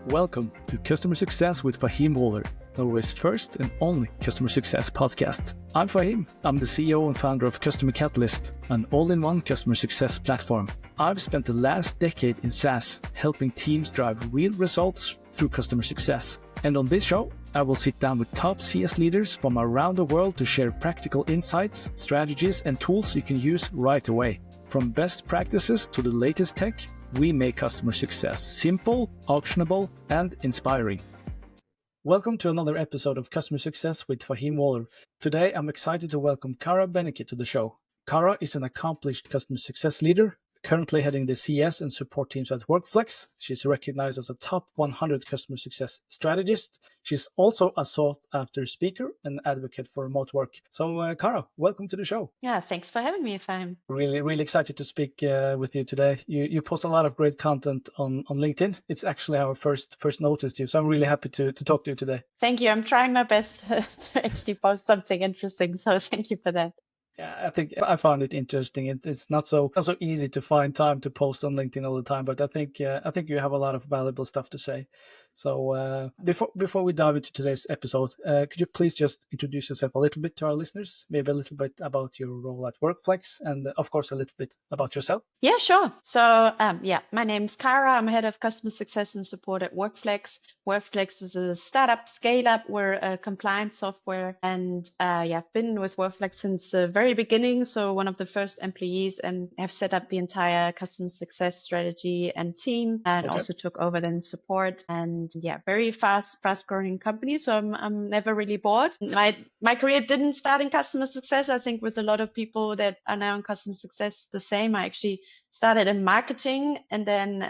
Welcome to Customer Success with Fahim Waaler, Norway's first and only customer success podcast. I'm Fahim. I'm the CEO and founder of Customer Catalyst, an all-in-one customer success platform. I've spent the last decade in SaaS, helping teams drive real results through customer success. And on this show, I will sit down with top CS leaders from around the world to share practical insights, strategies, and tools you can use right away. From best practices to the latest tech, we make customer success simple, actionable, and inspiring. Welcome to another episode of Customer Success with Fahim Waaler. Today, I'm excited to welcome Cara Benecke to the show. Cara is an accomplished customer success leader, currently heading the CS and support teams at Workflex. She's recognized as a top 100 customer success strategist. She's also a sought-after speaker and advocate for remote work. So, Cara, welcome to the show. Yeah, thanks for having me, Fahim. Really excited to speak with you today. You post a lot of great content on LinkedIn. It's actually our first notice to you, so I'm really happy to talk to you today. Thank you. I'm trying my best to actually post something interesting, so thank you for that. Yeah, I think I found it interesting. It's not so easy to find time to post on LinkedIn all the time, but I think you have a lot of valuable stuff to say. So before we dive into today's episode, could you please just introduce yourself a little bit to our listeners? Maybe a little bit about your role at Workflex, and of course a little bit about yourself. Yeah, sure. So my name's Cara. I'm head of customer success and support at Workflex. Workflex is a startup scale-up. We're a compliance software, and I've been with Workflex since the very beginning. So one of the first employees, and have set up the entire customer success strategy and team, and also took over then support. And very fast-growing company. So I'm never really bored. My career didn't start in customer success. I think with a lot of people that are now in customer success, the same. I actually started in marketing, and then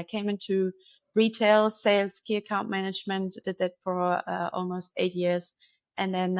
came into retail, sales, key account management, did that for almost 8 years. And then,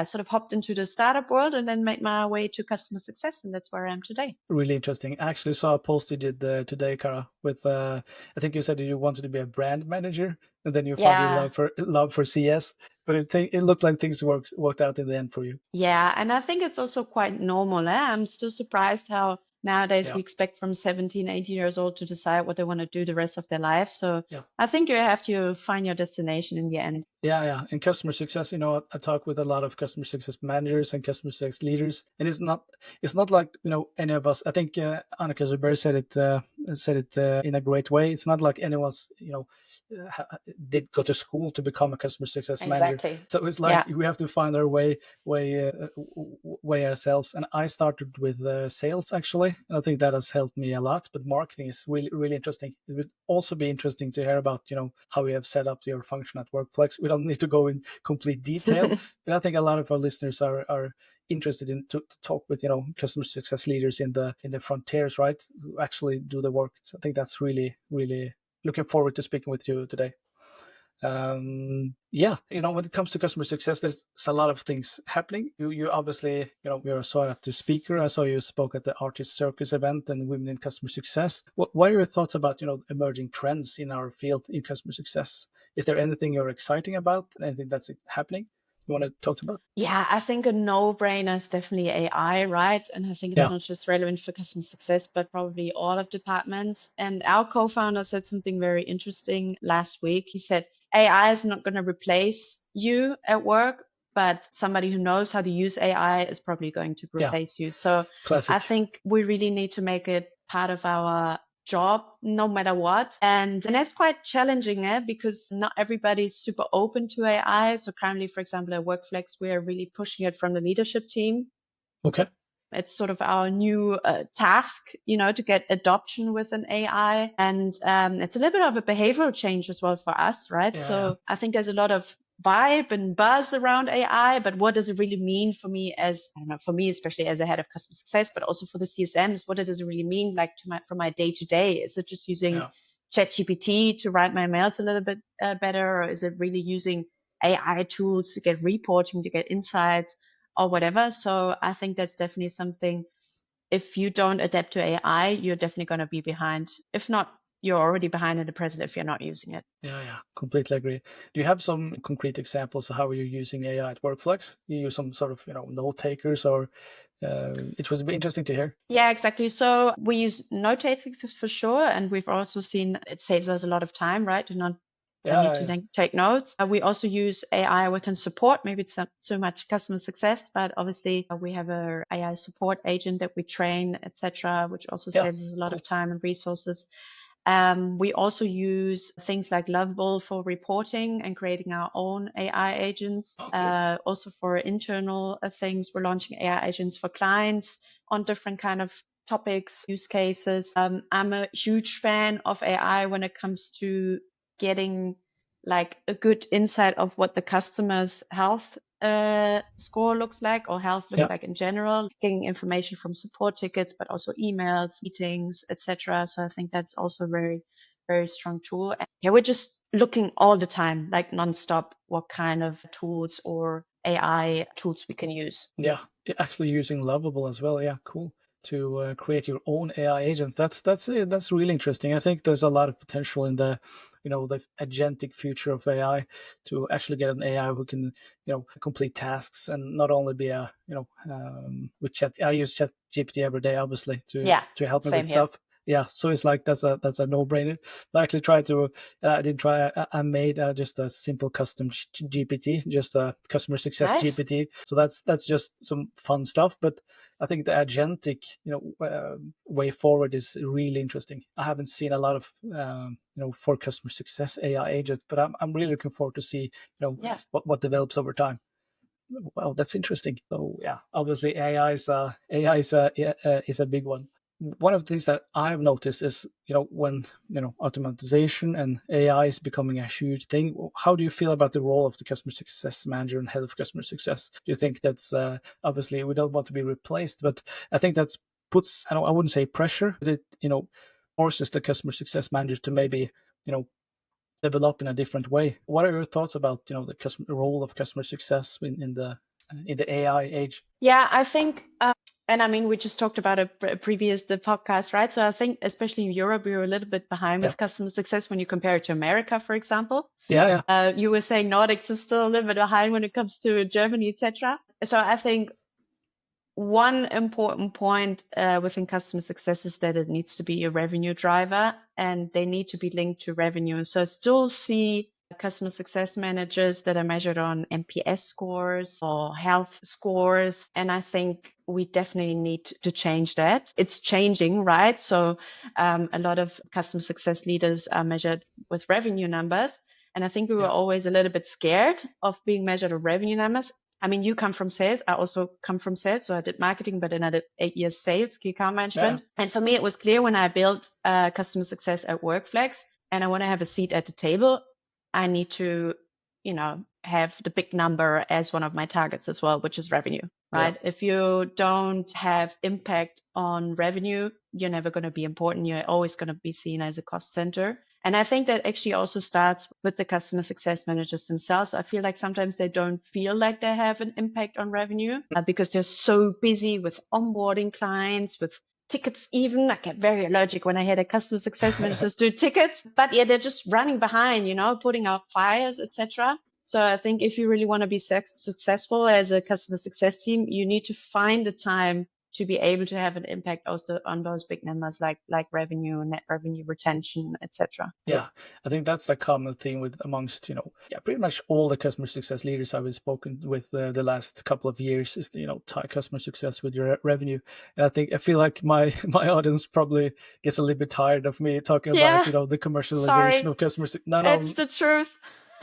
sort of hopped into the startup world and then made my way to customer success. And that's where I am today. Really interesting. I actually saw a post you did today, Cara, with, I think you said that you wanted to be a brand manager and then you found your love for CS. But it looked like things worked out in the end for you. Yeah, and I think it's also quite normal. I'm still surprised how nowadays we expect from 17, 18 years old to decide what they want to do the rest of their life. So I think you have to find your destination in the end. Yeah. In customer success, I talk with a lot of customer success managers and customer success leaders, and it's not like any of us. I think Annika Zuber said it in a great way. It's not like anyone's did go to school to become a customer success manager. So it's like we have to find our way ourselves. And I started with sales actually, and I think that has helped me a lot. But marketing is really interesting. It would also be interesting to hear about how you have set up your function at Workflex. We don't need to go in complete detail, but I think a lot of our listeners are interested in to talk with customer success leaders in the frontiers, right? Who actually do the work. So I think that's really looking forward to speaking with you today. When it comes to customer success, there's a lot of things happening. You obviously, you're a sought-after speaker. I saw you spoke at the Artist Circus event and Women in Customer Success. What are your thoughts about, emerging trends in our field in customer success? Is there anything you're excited about? Anything that's happening you want to talk about? Yeah, I think a no-brainer is definitely AI, right? And I think it's not just relevant for customer success, but probably all of departments. And our co-founder said something very interesting last week. He said, AI is not going to replace you at work, but somebody who knows how to use AI is probably going to replace you. So I think we really need to make it part of our job no matter what, and that's quite challenging because not everybody's super open to AI. So currently, for example, at Workflex, we are really pushing it from the leadership team. It's sort of our new task, to get adoption with an AI, and it's a little bit of a behavioral change as well for us, right? So I think there's a lot of vibe and buzz around AI, but what does it really mean for me for me, especially as a head of customer success, but also for the CSMs, what does it really mean for my day to day? Is it just using ChatGPT to write my mails a little bit better, or is it really using AI tools to get reporting, to get insights or whatever? So I think that's definitely something, if you don't adapt to AI, you're definitely going to be behind. If not, you're already behind in the present if you're not using it. Yeah, completely agree. Do you have some concrete examples of how you're using AI at Workflex? You use some sort of, note takers, or it was interesting to hear. Yeah, exactly. So we use note takers for sure, and we've also seen it saves us a lot of time, right? To not need to take notes. We also use AI within support. Maybe it's not so much customer success, but obviously we have a AI support agent that we train, etc., which also saves us a lot of time and resources. We also use things like Lovable for reporting and creating our own AI agents. Also for internal things, we're launching AI agents for clients on different kind of topics, use cases. I'm a huge fan of AI when it comes to getting like a good insight of what the customer's health score looks like, or health looks like in general, getting information from support tickets, but also emails, meetings, etc. So I think that's also a very, very strong tool. And yeah, we're just looking all the time, like nonstop, what kind of tools or AI tools we can use. Yeah, actually using Lovable as well. Yeah, cool. To create your own AI agents. That's really interesting. I think there's a lot of potential in the agentic future of AI, to actually get an AI who can complete tasks and not only be with chat. I use Chat GPT every day, obviously, to help me with stuff. Yeah, so it's like that's a no-brainer. I actually tried to. I did try. I made just a simple custom GPT, just a customer success GPT. So that's just some fun stuff. But I think the agentic, way forward is really interesting. I haven't seen a lot of, for customer success AI agent, but I'm really looking forward to see, what develops over time. Well, that's interesting. So yeah, obviously AI is a big one. One of the things that I've noticed is, when automatization and AI is becoming a huge thing. How do you feel about the role of the customer success manager and head of customer success? Do you think that's obviously we don't want to be replaced, but I think that's puts, I wouldn't say pressure, but it forces the customer success manager to maybe develop in a different way. What are your thoughts about the role of customer success in the AI age? Yeah, I think, and I mean, we just talked about it the podcast, right? So I think, especially in Europe, we were a little bit behind with customer success when you compare it to America, for example. You were saying Nordics is still a little bit behind when it comes to Germany, etc. So I think one important point within customer success is that it needs to be a revenue driver, and they need to be linked to revenue. So I still see customer success managers that are measured on NPS scores or health scores. And I think we definitely need to change that. It's changing, right? So a lot of customer success leaders are measured with revenue numbers. And I think we were always a little bit scared of being measured on revenue numbers. I mean, you come from sales. I also come from sales. So I did marketing, but then I did 8 years sales, key account management. And for me, it was clear when I built customer success at Workflex, and I want to have a seat at the table, I need to, have the big number as one of my targets as well, which is revenue, right? If you don't have impact on revenue, you're never going to be important. You're always going to be seen as a cost center. And I think that actually also starts with the customer success managers themselves. I feel like sometimes they don't feel like they have an impact on revenue because they're so busy with onboarding clients, with tickets even. I get very allergic when I hear the customer success managers do tickets. But yeah, they're just running behind, putting out fires, etc. So I think if you really want to be successful as a customer success team, you need to find the time to be able to have an impact also on those big numbers like revenue, net revenue retention, etc. Yeah, I think that's the common theme with amongst pretty much all the customer success leaders I've spoken with the last couple of years is tie customer success with your revenue. And I feel like my audience probably gets a little bit tired of me talking about the commercialization of customer success. No, it's the truth.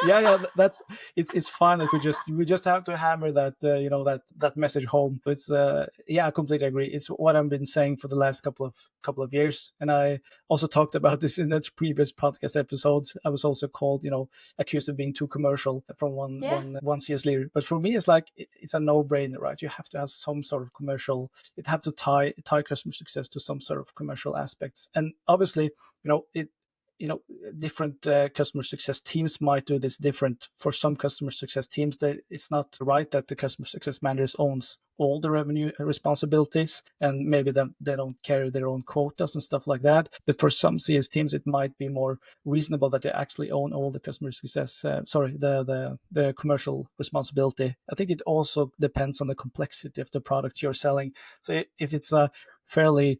That's it's fine that we just have to hammer that that message home. It's I completely agree. It's what I've been saying for the last couple of years, and I also talked about this in that previous podcast episode. I was also called accused of being too commercial from one CS leader, but for me it's like it's a no-brainer, right? You have to have some sort of commercial. It have to tie customer success to some sort of commercial aspects, and obviously different customer success teams might do this different. For some customer success teams, it's not right that the customer success manager owns all the revenue responsibilities, and maybe they don't carry their own quotas and stuff like that. But for some CS teams, it might be more reasonable that they actually own all the customer success, the commercial responsibility. I think it also depends on the complexity of the product you're selling. So if it's a fairly,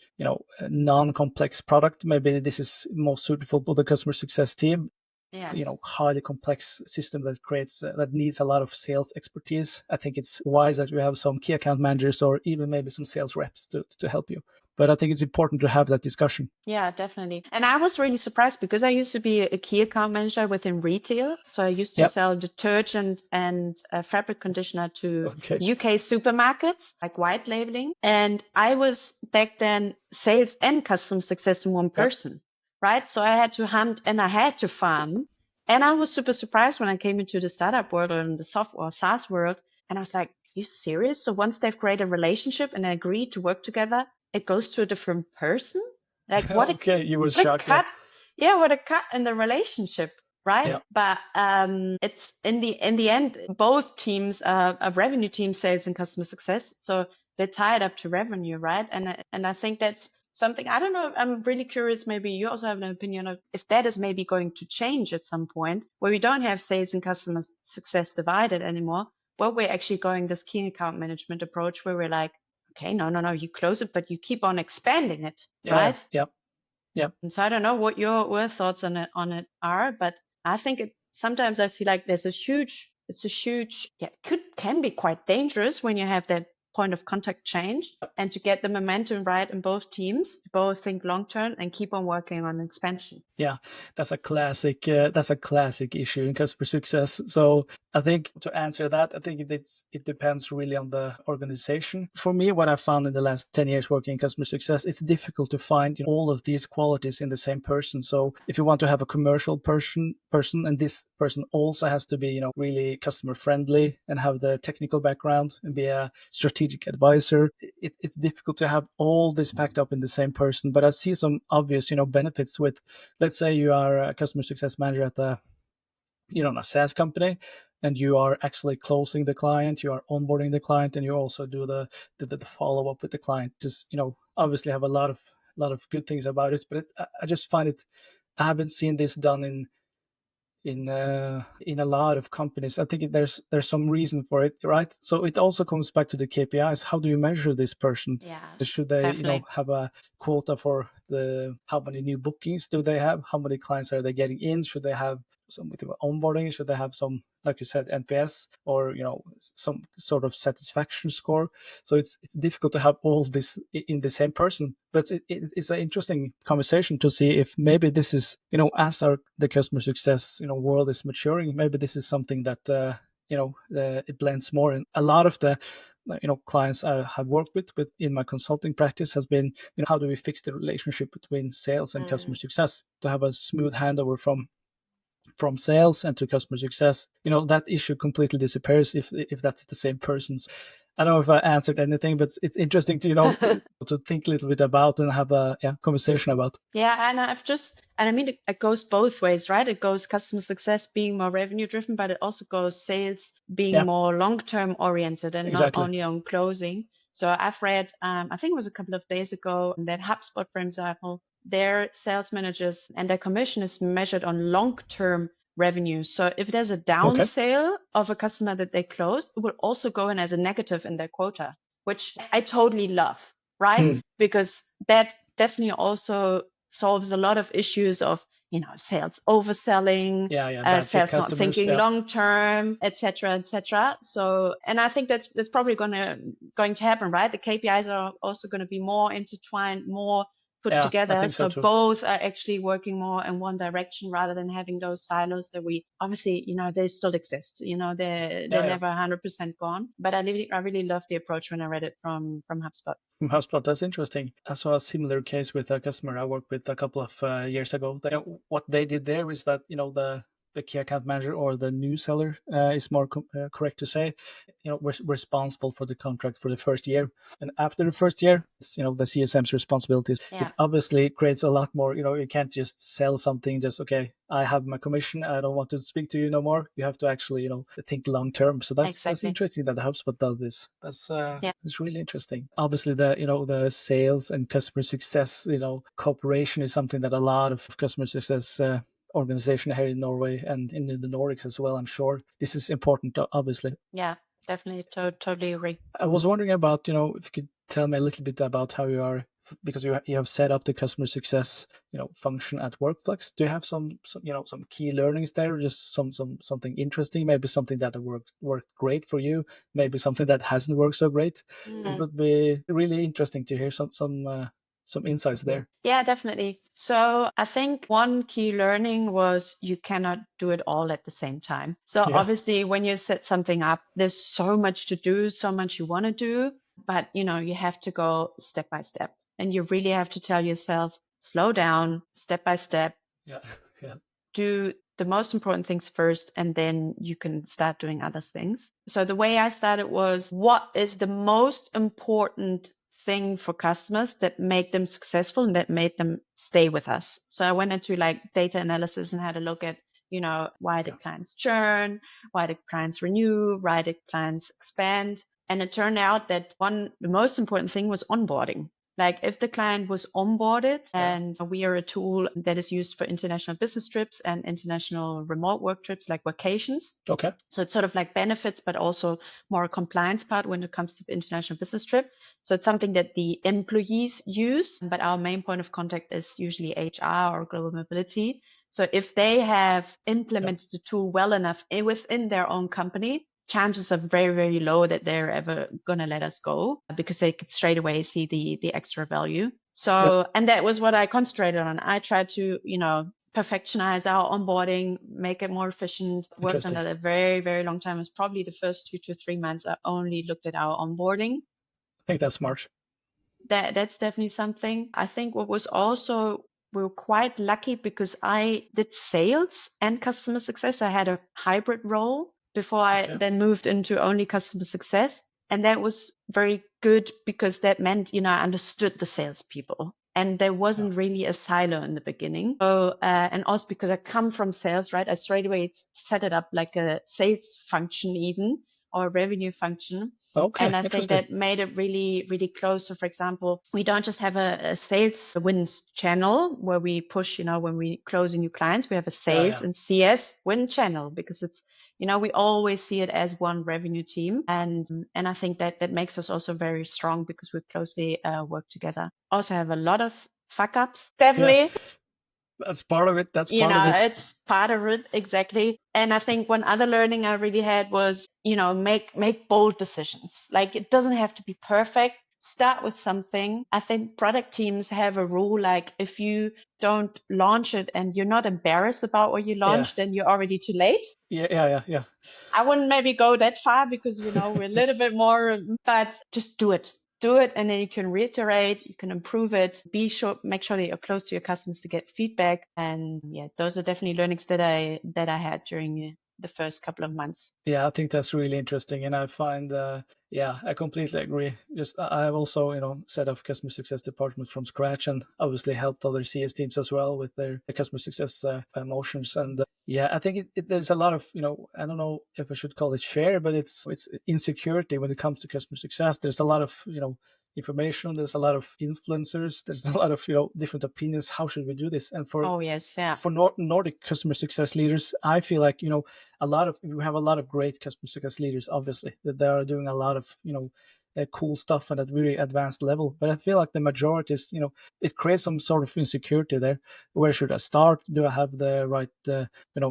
non-complex product, maybe this is more suitable for the customer success team. Yes. Highly complex system that creates that needs a lot of sales expertise. I think it's wise that we have some key account managers or even maybe some sales reps to help you. But I think it's important to have that discussion. Yeah, definitely. And I was really surprised because I used to be a key account manager within retail. So I used to sell detergent and fabric conditioner to UK supermarkets, like white labeling. And I was back then sales and customer success in one person, right? So I had to hunt and I had to farm. And I was super surprised when I came into the startup world or in the software or SaaS world. And I was like, are you serious? So once they've created a relationship and agree to work together, it goes to a different person? Like what you were shocked. Cut. Yeah, what a cut in the relationship, right? Yeah. But it's in the end, both teams are revenue team, sales and customer success. So they're tied up to revenue, right? And I think that's something, I don't know, I'm really curious, maybe you also have an opinion of if that is maybe going to change at some point, where we don't have sales and customer success divided anymore, where we're actually going this key account management approach where we're like, okay, no, you close it, but you keep on expanding it, right? Yeah. And so I don't know what your thoughts on it are, but I think sometimes I see like it's a huge, can be quite dangerous when you have that point of contact change, and to get the momentum right in both teams, both think long term and keep on working on expansion. Yeah, that's a classic issue in customer success. So I think to answer that, I think it depends really on the organization. For me, what I found in the last 10 years working in customer success, it's difficult to find all of these qualities in the same person. So if you want to have a commercial person, and this person also has to be, really customer friendly and have the technical background and be a strategic advisor, it's difficult to have all this packed up in the same person. But I see some obvious, benefits with, let's say you are a customer success manager at a SaaS company, and you are actually closing the client, you are onboarding the client, and you also do the follow up with the client. Just obviously have a lot of good things about it, but I just find it. I haven't seen this done in a lot of companies. I think there's some reason for it, right? So it also comes back to the KPIs. How do you measure this person? Yeah, should they definitely have a quota for how many new bookings do they have? How many clients are they getting in? Should they have some onboarding? Should they have some, like you said, NPS or some sort of satisfaction score? So it's difficult to have all this in the same person. But it's an interesting conversation to see if maybe this is, as the customer success world is maturing, maybe this is something that it blends more. And a lot of the clients I have worked with in my consulting practice has been, how do we fix the relationship between sales and customer success to have a smooth handover from sales and to customer success? That issue completely disappears if that's the same persons. I don't know if I answered anything, but it's interesting to to think a little bit about and have a conversation about. Yeah, and I mean it goes both ways, right? It goes customer success being more revenue driven, but it also goes sales being more long term oriented and not only on closing. So I've read, I think it was a couple of days ago, that HubSpot, for example, their sales managers and their commission is measured on long term revenue. So if there's a down sale of a customer that they closed, it will also go in as a negative in their quota, which I totally love, right? Because that definitely also solves a lot of issues of sales overselling, sales not thinking long term, etc. So, and I think that's probably going to happen, right? The KPIs are also going to be more intertwined, more put together, so both are actually working more in one direction rather than having those silos that we obviously they still exist. They're never 100% gone. But I really love the approach when I read it from HubSpot. From HubSpot, that's interesting. I saw a similar case with a customer I worked with a couple of years ago. What they did there is that the key account manager or the new seller is more correct to say, we're responsible for the contract for the first year. And after the first year, it's, the CSM's responsibilities. Yeah. It obviously creates a lot more, you can't just sell something just, okay, I have my commission, I don't want to speak to you no more. You have to actually, think long term. So that's interesting that HubSpot does this. It's really interesting. Obviously, the sales and customer success, cooperation is something that a lot of customer success organization here in Norway and in the Nordics as well. I'm sure this is important, obviously. Yeah, definitely. Totally agree. I was wondering about, if you could tell me a little bit about how you are, because you have set up the customer success, function at Workflex. Do you have some key learnings there? Just something interesting, maybe something that worked great for you, maybe something that hasn't worked so great. It would be really interesting to hear some insights there. Yeah, definitely. So I think one key learning was you cannot do it all at the same time. So obviously when you set something up, there's so much to do, so much you want to do, but you have to go step by step, and you really have to tell yourself, slow down, step by step. Yeah. Do the most important things first, and then you can start doing other things. So the way I started was, what is the most important thing for customers that make them successful and that made them stay with us? So I went into data analysis and had a look at, why did clients churn? Why did clients renew? Why did clients expand? And it turned out that the most important thing was onboarding. Like if the client was onboarded, and we are a tool that is used for international business trips and international remote work trips, like vacations. Okay. So it's sort of like benefits, but also more a compliance part when it comes to the international business trip. So it's something that the employees use, but our main point of contact is usually HR or global mobility. So if they have implemented the tool well enough within their own company, chances are very, very low that they're ever going to let us go, because they could straight away see the extra value. So, and that was what I concentrated on. I tried to, perfectionize our onboarding, make it more efficient, worked on that a very, very long time. It was probably the first 2 to 3 months I only looked at our onboarding. I think that's smart. That's definitely something. I think what was also, we were quite lucky because I did sales and customer success. I had a hybrid role before I then moved into only customer success. And that was very good because that meant, I understood the salespeople, and there wasn't really a silo in the beginning. So, and also because I come from sales, right? I straight away set it up like a sales function even, or a revenue function. Okay, and I think that made it really, really close. So for example, we don't just have a sales wins channel where we push, when we close new clients, we have a sales and CS win channel, because it's, we always see it as one revenue team. And I think that makes us also very strong because we closely work together. Also have a lot of fuck ups, definitely. That's part of it. It's part of it. Exactly. And I think one other learning I really had was, make bold decisions. Like it doesn't have to be perfect. Start with something. I think product teams have a rule, like if you don't launch it and you're not embarrassed about what you launched, then you're already too late. Yeah. I wouldn't maybe go that far because, we're a little bit more, but just do it. Do it, and then you can reiterate, you can improve it, make sure that you're close to your customers to get feedback. And those are definitely learnings that I had during the first couple of months. Yeah, I think that's really interesting. And I find, I completely agree. Just I've also, set up customer success departments from scratch, and obviously helped other CS teams as well with their customer success motions. And I think there's a lot of, I don't know if I should call it fear, but it's insecurity when it comes to customer success. There's a lot of, information, there's a lot of influencers, there's a lot of different opinions. How should we do this? And for Nordic customer success leaders, I feel like we have a lot of great customer success leaders, obviously, that they are doing a lot of cool stuff at a really advanced level. But I feel like the majority is, it creates some sort of insecurity there. Where should I start? Do I have the right,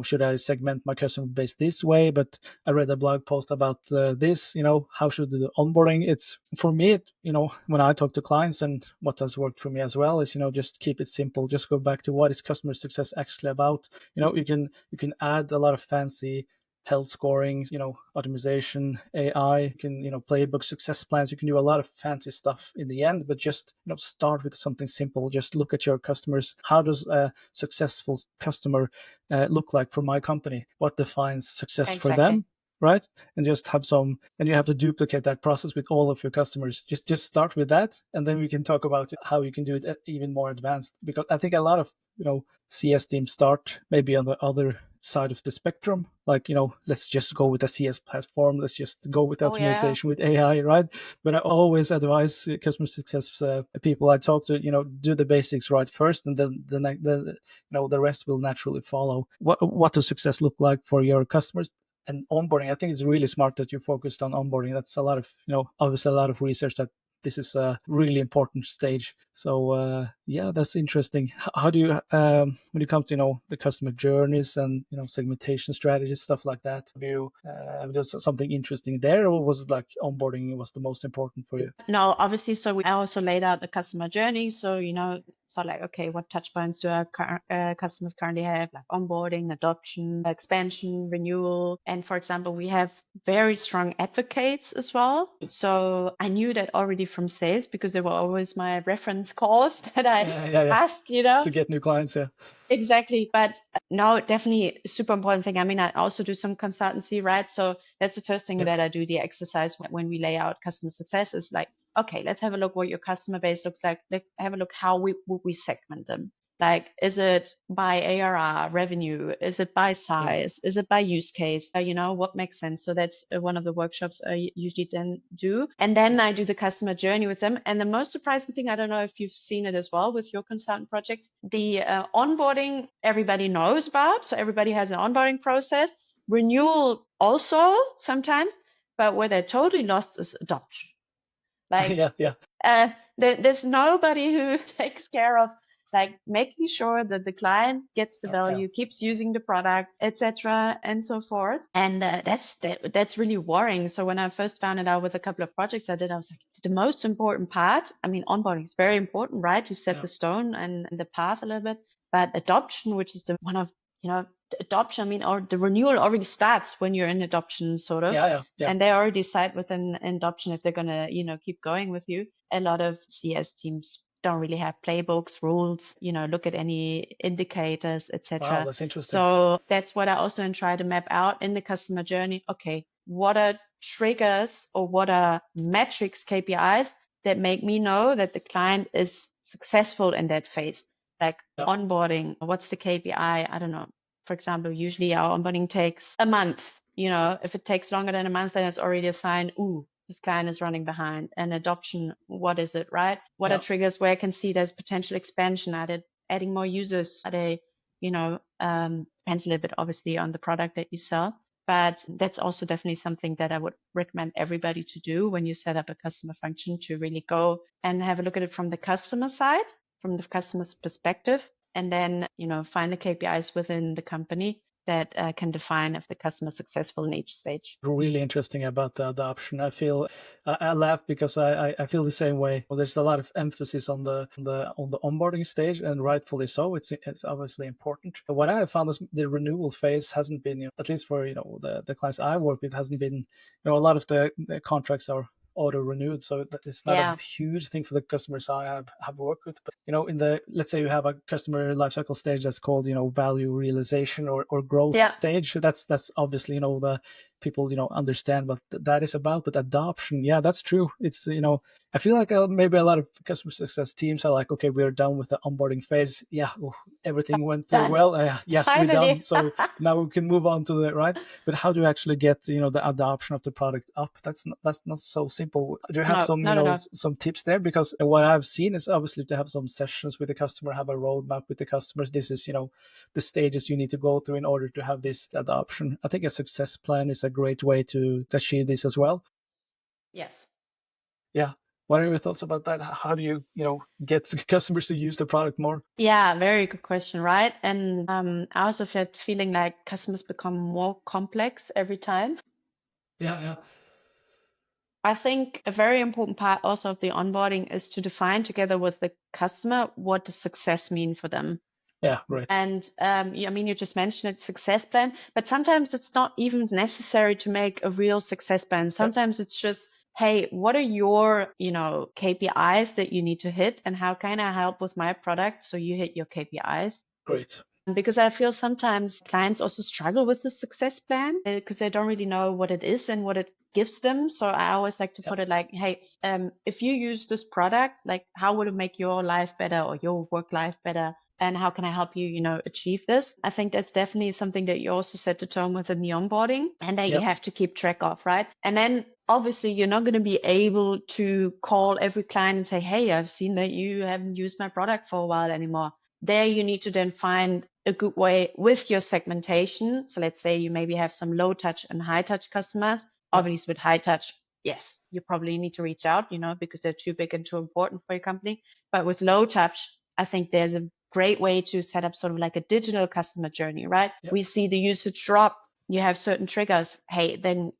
should I segment my customer base this way? But I read a blog post about this, how should I do the onboarding? It's for me, when I talk to clients, and what has worked for me as well is, just keep it simple. Just go back to what is customer success actually about. You can add a lot of fancy health scoring, optimization, AI, you can, playbook success plans. You can do a lot of fancy stuff in the end, but just, start with something simple. Just look at your customers. How does a successful customer look like for my company? What defines success for Exactly. them? Right? And just have and you have to duplicate that process with all of your customers. Just start with that, and then we can talk about how you can do it even more advanced. Because I think a lot of, CS teams start maybe on the other side of the spectrum, like, let's just go with a CS platform, let's just go with Oh yeah. optimization with AI, right? But I always advise customer success people I talk to, do the basics right first, and then the rest will naturally follow. What does success look like for your customers? And onboarding, I think it's really smart that you focused on onboarding. That's a lot of, obviously a lot of research that this is a really important stage. So yeah, that's interesting. How do you, when it comes to, the customer journeys and, segmentation strategies, stuff like that, have you something interesting there, or was it like onboarding was the most important for you? No, obviously. So I also laid out the customer journey. So, so like, okay, what touch points do our customers currently have, like onboarding, adoption, expansion, renewal. And for example, we have very strong advocates as well. So I knew that already from sales, because they were always my reference calls that I asked, to get new clients. Yeah. Exactly. But no, definitely a super important thing. I mean, I also do some consultancy, right? So that's the first thing that I do, the exercise when we lay out customer success is like, okay, let's have a look what your customer base looks like. Let's have a look how we segment them. Like, is it by ARR revenue? Is it by size? Is it by use case? What makes sense? So that's one of the workshops I usually then do. And then I do the customer journey with them. And the most surprising thing, I don't know if you've seen it as well with your consultant projects, the onboarding everybody knows about. So everybody has an onboarding process. Renewal also sometimes, but where they're totally lost is adoption. Like, there's nobody who takes care of like making sure that the client gets the value, keeps using the product, etc., and so forth. And that's really worrying. So when I first found it out with a couple of projects I did, I was like, the most important part. I mean, onboarding is very important, right? You set the stone and the path a little bit, but adoption, which is the one of the adoption, I mean, or the renewal already starts when you're in adoption, sort of. And they already decide within adoption if they're gonna, keep going with you. A lot of CS teams don't really have playbooks, rules, look at any indicators, etc. Wow, that's interesting. So that's what I also try to map out in the customer journey. Okay, what are triggers or what are metrics, KPIs that make me know that the client is successful in that phase? Like onboarding, what's the KPI? I don't know. For example, usually our onboarding takes a month. If it takes longer than a month, then it's already a sign, ooh, this client is running behind. And adoption, what is it, right? What are triggers where I can see there's potential expansion? Are they adding more users? Are they, depends a little bit obviously on the product that you sell. But that's also definitely something that I would recommend everybody to do when you set up a customer function, to really go and have a look at it from the customer side, from the customer's perspective, and then, find the KPIs within the company that can define if the customer is successful in each stage. Really interesting about the adoption. I laugh because I feel the same way. Well, there's a lot of emphasis on the onboarding stage, and rightfully so. It's obviously important. What I have found is the renewal phase hasn't been, at least for the clients I work with, hasn't been, a lot of the contracts are auto renewed, so it's not a huge thing for the customers I have worked with. But let's say you have a customer lifecycle stage that's called value realization or growth stage. That's obviously the people understand what that is about. But adoption, that's true. It's I feel like maybe a lot of customer success teams are like, okay, we're done with the onboarding phase. Everything went well. We're done. So now we can move on to the right. But how do you actually get the adoption of the product up? That's not so simple. Do you have some tips there? Because what I've seen is obviously to have some sessions with the customer, have a roadmap with the customers. This is the stages you need to go through in order to have this adoption. I think a success plan is a great way to achieve this as well. Yes. Yeah. What are your thoughts about that? How do you get customers to use the product more? Yeah, very good question, right? And I also had feeling like customers become more complex every time. Yeah. I think a very important part also of the onboarding is to define together with the customer what does success mean for them. Yeah, right. And I mean, you just mentioned it, success plan, but sometimes it's not even necessary to make a real success plan. Sometimes it's just, hey, what are your, KPIs that you need to hit, and how can I help with my product so you hit your KPIs? Great. Because I feel sometimes clients also struggle with the success plan because they don't really know what it is and what it gives them. So I always like to put it like, hey, if you use this product, like how would it make your life better or your work life better? And how can I help you, achieve this? I think that's definitely something that you also set the tone within the onboarding and that you have to keep track of, right? And then obviously you're not going to be able to call every client and say, hey, I've seen that you haven't used my product for a while anymore. There you need to then find a good way with your segmentation. So let's say you maybe have some low touch and high touch customers. Obviously with high touch, yes, you probably need to reach out, because they're too big and too important for your company. But with low touch, I think there's a great way to set up sort of like a digital customer journey, right? We see the usage drop. You have certain triggers. Hey, then,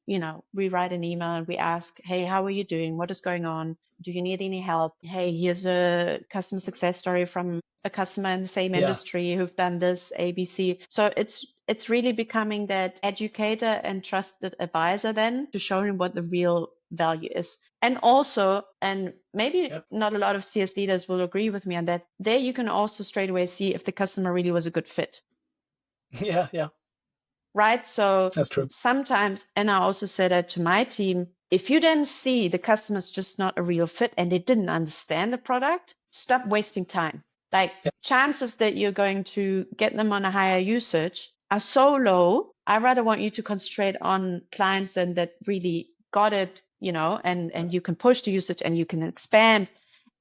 we write an email and we ask, hey, how are you doing? What is going on? Do you need any help? Hey, here's a customer success story from a customer in the same industry who've done this ABC. So it's really becoming that educator and trusted advisor then to show him what the real value is. And also, and maybe not a lot of CS leaders will agree with me on that, there you can also straight away see if the customer really was a good fit. Yeah. Right? So That's true. Sometimes, and I also said that to my team, if you then see the customer's just not a real fit and they didn't understand the product, stop wasting time. Like chances that you're going to get them on a higher usage are so low. I rather want you to concentrate on clients then that really got it, and you can push the usage and you can expand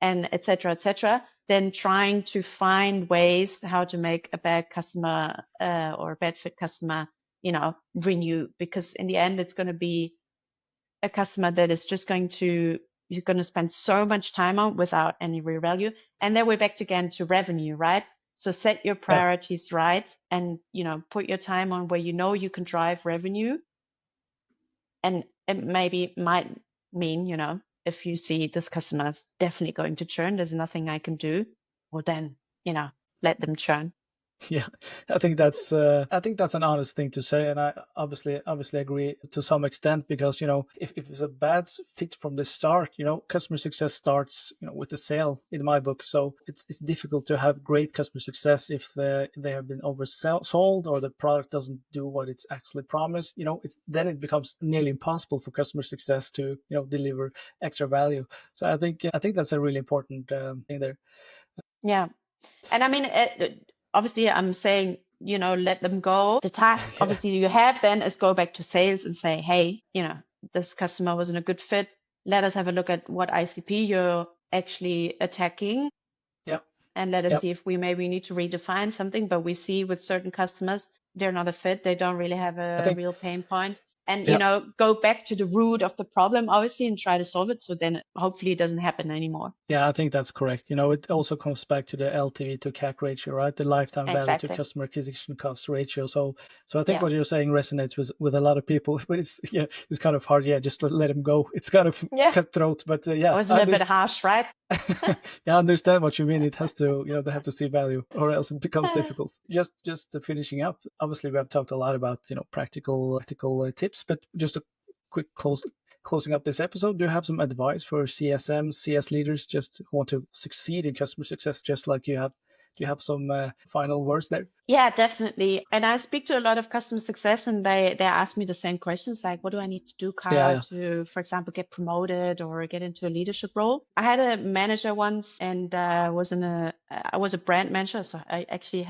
and et cetera, than trying to find ways how to make a bad customer or a bad fit customer, renew, because in the end, it's going to be a customer that is just you're going to spend so much time on without any real value. And then we're back again to revenue, right? So set your priorities right and, put your time on where you can drive revenue. And it maybe might mean, if you see this customer is definitely going to churn, there's nothing I can do, well then, let them churn. Yeah, I think that's an honest thing to say, and I obviously agree to some extent, because if it's a bad fit from the start, customer success starts with the sale in my book. So it's difficult to have great customer success if they have been oversold or the product doesn't do what it's actually promised. Then it becomes nearly impossible for customer success to deliver extra value. So I think that's a really important thing there. Yeah. And I mean, obviously, I'm saying, let them go. The task, obviously, you have then is go back to sales and say, hey, this customer wasn't a good fit. Let us have a look at what ICP you're actually attacking. And let us see if we maybe need to redefine something. But we see with certain customers, they're not a fit. They don't really have a real pain point. And, go back to the root of the problem, obviously, and try to solve it. So then hopefully it doesn't happen anymore. Yeah, I think that's correct. It also comes back to the LTV to CAC ratio, right? The lifetime value to customer acquisition cost ratio. So I think what you're saying resonates with a lot of people, but it's kind of hard. Yeah, just let them go. It's kind of cutthroat, but It was a little bit harsh, right? Yeah, I understand what you mean. It has to, they have to see value, or else it becomes difficult. Just finishing up. Obviously, we have talked a lot about practical tips, but just a quick closing up this episode. Do you have some advice for CSMs, CS leaders, just who want to succeed in customer success, just like you have? Do you have some final words there? Yeah, definitely. And I speak to a lot of customer success, and they ask me the same questions, like, what do I need to do, Cara, to, for example, get promoted or get into a leadership role? I had a manager once, and I was a brand manager. So I actually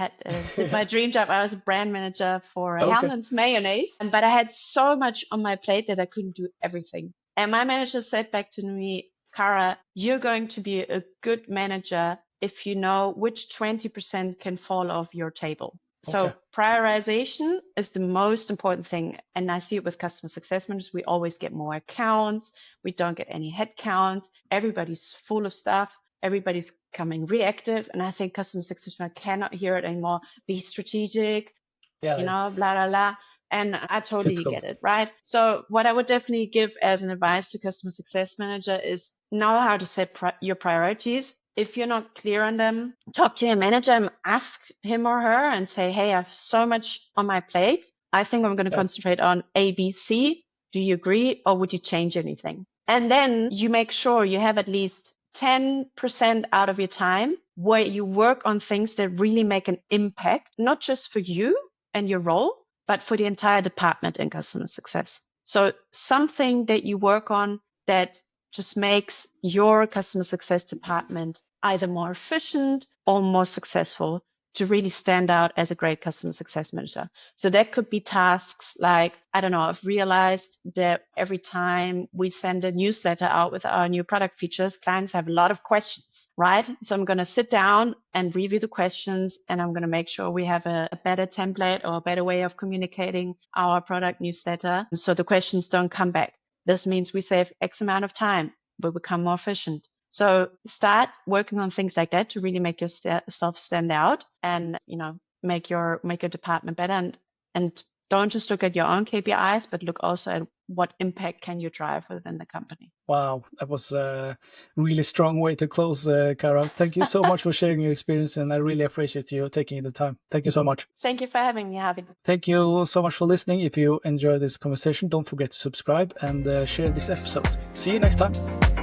did my dream job. I was a brand manager for Hellmann's mayonnaise, but I had so much on my plate that I couldn't do everything. And my manager said back to me, Cara, you're going to be a good manager if you know which 20% can fall off your table. So prioritization is the most important thing. And I see it with customer success managers. We always get more accounts. We don't get any head counts. Everybody's full of stuff. Everybody's coming reactive. And I think customer success managers cannot hear it anymore. Be strategic, blah, blah, blah. And I totally get it, right? So what I would definitely give as an advice to customer success manager is know how to set your priorities. If you're not clear on them, talk to your manager and ask him or her and say, hey, I have so much on my plate. I think I'm going to concentrate on A, B, C. Do you agree, or would you change anything? And then you make sure you have at least 10% out of your time where you work on things that really make an impact, not just for you and your role, but for the entire department in customer success. So something that you work on that just makes your customer success department either more efficient or more successful to really stand out as a great customer success manager. So that could be tasks like, I don't know, I've realized that every time we send a newsletter out with our new product features, clients have a lot of questions, right? So I'm going to sit down and review the questions, and I'm going to make sure we have a better template or a better way of communicating our product newsletter so the questions don't come back. This means we save X amount of time. We become more efficient. So start working on things like that to really make yourself stand out and, make your department better. And don't just look at your own KPIs, but look also at what impact can you drive within the company. Wow, that was a really strong way to close, Cara. Thank you so much for sharing your experience, and I really appreciate you taking the time. Thank you so much. Thank you for having me, Harvey. Thank you so much for listening. If you enjoyed this conversation, don't forget to subscribe and share this episode. See you next time.